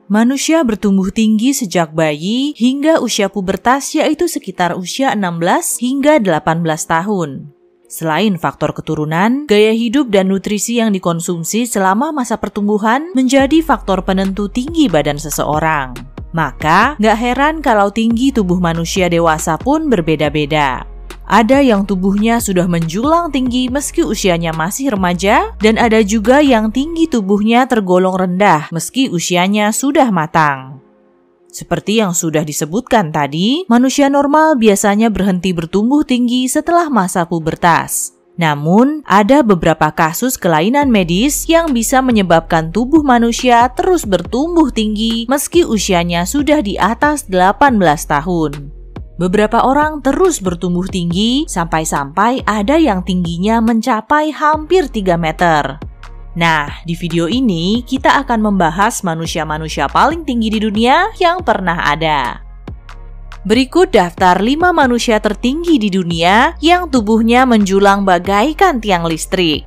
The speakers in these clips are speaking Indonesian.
Manusia bertumbuh tinggi sejak bayi hingga usia pubertas, yaitu sekitar usia 16 hingga 18 tahun. Selain faktor keturunan, gaya hidup dan nutrisi yang dikonsumsi selama masa pertumbuhan menjadi faktor penentu tinggi badan seseorang. Maka, nggak heran kalau tinggi tubuh manusia dewasa pun berbeda-beda. Ada yang tubuhnya sudah menjulang tinggi meski usianya masih remaja, dan ada juga yang tinggi tubuhnya tergolong rendah meski usianya sudah matang. Seperti yang sudah disebutkan tadi, manusia normal biasanya berhenti bertumbuh tinggi setelah masa pubertas. Namun, ada beberapa kasus kelainan medis yang bisa menyebabkan tubuh manusia terus bertumbuh tinggi meski usianya sudah di atas 18 tahun. Beberapa orang terus bertumbuh tinggi sampai-sampai ada yang tingginya mencapai hampir 3 meter. Nah, di video ini kita akan membahas manusia-manusia paling tinggi di dunia yang pernah ada. Berikut daftar 5 manusia tertinggi di dunia yang tubuhnya menjulang bagaikan tiang listrik.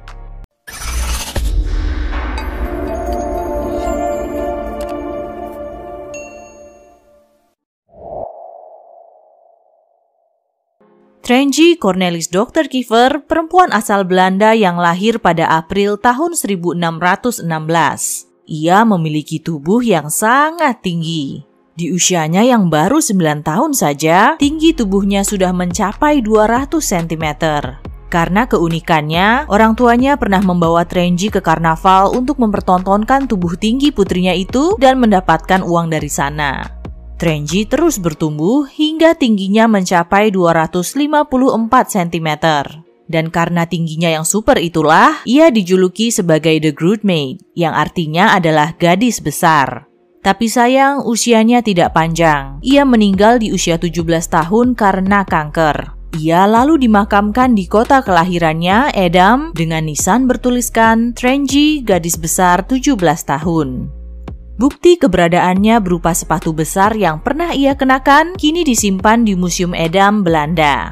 Trenji Cornelis Dr. Kiefer, perempuan asal Belanda yang lahir pada April tahun 1616. Ia memiliki tubuh yang sangat tinggi. Di usianya yang baru 9 tahun saja, tinggi tubuhnya sudah mencapai 200 cm. Karena keunikannya, orang tuanya pernah membawa Trenji ke karnaval untuk mempertontonkan tubuh tinggi putrinya itu dan mendapatkan uang dari sana. Trenji terus bertumbuh hingga tingginya mencapai 254 cm. Dan karena tingginya yang super itulah, ia dijuluki sebagai The Groot Maid, yang artinya adalah gadis besar. Tapi sayang, usianya tidak panjang. Ia meninggal di usia 17 tahun karena kanker. Ia lalu dimakamkan di kota kelahirannya, Edam, dengan nisan bertuliskan Trenji, gadis besar 17 tahun. Bukti keberadaannya berupa sepatu besar yang pernah ia kenakan kini disimpan di Museum Edam, Belanda.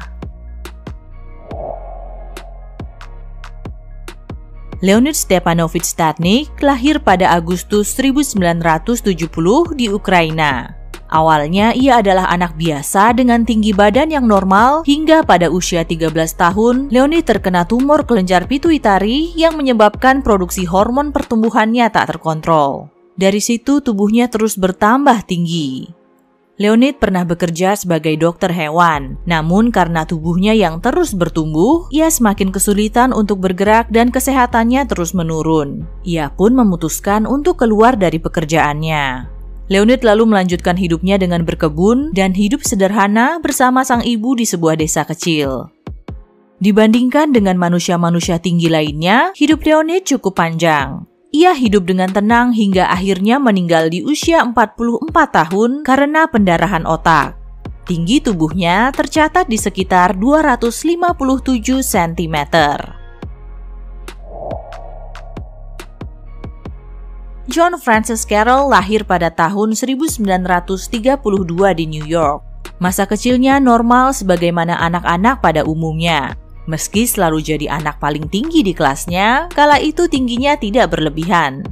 Leonid Stepanovich Stadnik lahir pada Agustus 1970 di Ukraina. Awalnya ia adalah anak biasa dengan tinggi badan yang normal hingga pada usia 13 tahun Leonid terkena tumor kelenjar pituitari yang menyebabkan produksi hormon pertumbuhannya tak terkontrol. Dari situ tubuhnya terus bertambah tinggi. Leonid pernah bekerja sebagai dokter hewan, namun karena tubuhnya yang terus bertumbuh, ia semakin kesulitan untuk bergerak dan kesehatannya terus menurun. Ia pun memutuskan untuk keluar dari pekerjaannya. Leonid lalu melanjutkan hidupnya dengan berkebun dan hidup sederhana bersama sang ibu di sebuah desa kecil. Dibandingkan dengan manusia-manusia tinggi lainnya, hidup Leonid cukup panjang. Ia hidup dengan tenang hingga akhirnya meninggal di usia 44 tahun karena pendarahan otak. Tinggi tubuhnya tercatat di sekitar 257 cm. John Francis Carroll lahir pada tahun 1932 di New York. Masa kecilnya normal sebagaimana anak-anak pada umumnya. Meski selalu jadi anak paling tinggi di kelasnya, kala itu tingginya tidak berlebihan.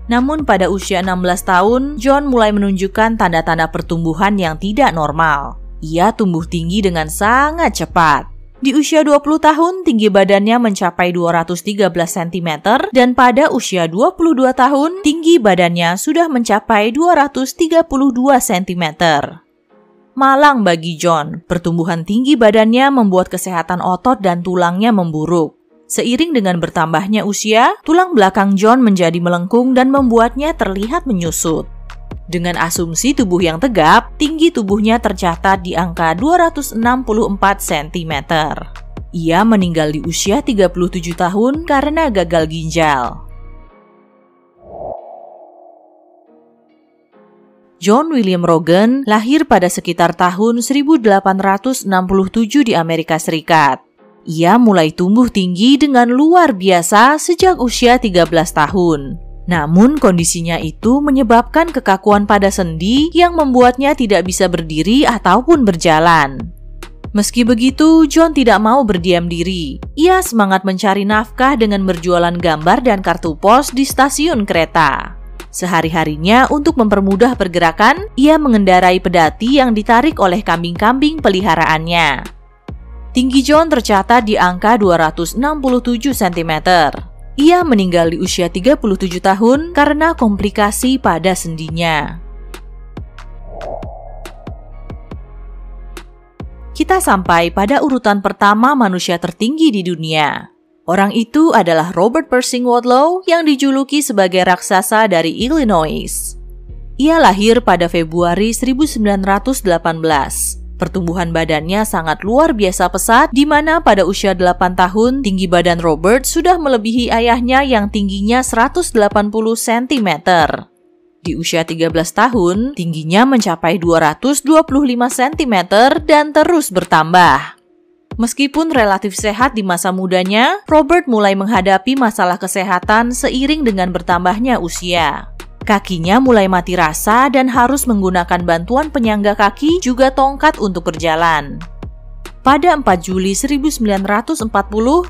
Namun pada usia 16 tahun, John mulai menunjukkan tanda-tanda pertumbuhan yang tidak normal. Ia tumbuh tinggi dengan sangat cepat. Di usia 20 tahun, tinggi badannya mencapai 213 cm dan pada usia 22 tahun, tinggi badannya sudah mencapai 232 cm. Malang bagi John, pertumbuhan tinggi badannya membuat kesehatan otot dan tulangnya memburuk. Seiring dengan bertambahnya usia, tulang belakang John menjadi melengkung dan membuatnya terlihat menyusut. Dengan asumsi tubuh yang tegap, tinggi tubuhnya tercatat di angka 264 cm. Ia meninggal di usia 37 tahun karena gagal ginjal. John William Rogan lahir pada sekitar tahun 1867 di Amerika Serikat. Ia mulai tumbuh tinggi dengan luar biasa sejak usia 13 tahun. Namun kondisinya itu menyebabkan kekakuan pada sendi yang membuatnya tidak bisa berdiri ataupun berjalan. Meski begitu, John tidak mau berdiam diri. Ia semangat mencari nafkah dengan berjualan gambar dan kartu pos di stasiun kereta. Sehari-harinya untuk mempermudah pergerakan, ia mengendarai pedati yang ditarik oleh kambing-kambing peliharaannya. Tinggi John tercatat di angka 267 cm. Ia meninggal di usia 37 tahun karena komplikasi pada sendinya. Kita sampai pada urutan pertama manusia tertinggi di dunia. Orang itu adalah Robert Pershing Wadlow yang dijuluki sebagai raksasa dari Illinois. Ia lahir pada Februari 1918. Pertumbuhan badannya sangat luar biasa pesat, di mana pada usia 8 tahun tinggi badan Robert sudah melebihi ayahnya yang tingginya 180 cm. Di usia 13 tahun, tingginya mencapai 225 cm dan terus bertambah. Meskipun relatif sehat di masa mudanya, Robert mulai menghadapi masalah kesehatan seiring dengan bertambahnya usia. Kakinya mulai mati rasa dan harus menggunakan bantuan penyangga kaki juga tongkat untuk berjalan. Pada 4 Juli 1940,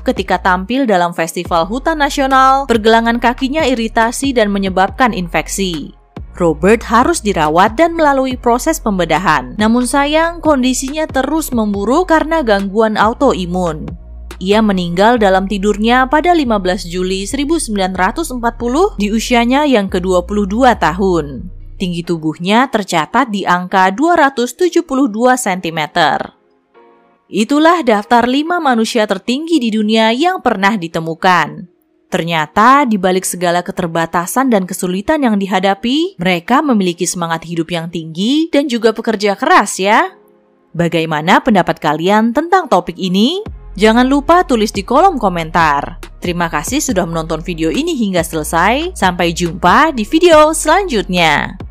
ketika tampil dalam Festival Hutan Nasional, pergelangan kakinya iritasi dan menyebabkan infeksi. Robert harus dirawat dan melalui proses pembedahan. Namun sayang, kondisinya terus memburuk karena gangguan autoimun. Ia meninggal dalam tidurnya pada 15 Juli 1940 di usianya yang ke-22 tahun. Tinggi tubuhnya tercatat di angka 272 cm. Itulah daftar 5 manusia tertinggi di dunia yang pernah ditemukan. Ternyata, di balik segala keterbatasan dan kesulitan yang dihadapi, mereka memiliki semangat hidup yang tinggi dan juga pekerja keras ya. Bagaimana pendapat kalian tentang topik ini? Jangan lupa tulis di kolom komentar. Terima kasih sudah menonton video ini hingga selesai. Sampai jumpa di video selanjutnya.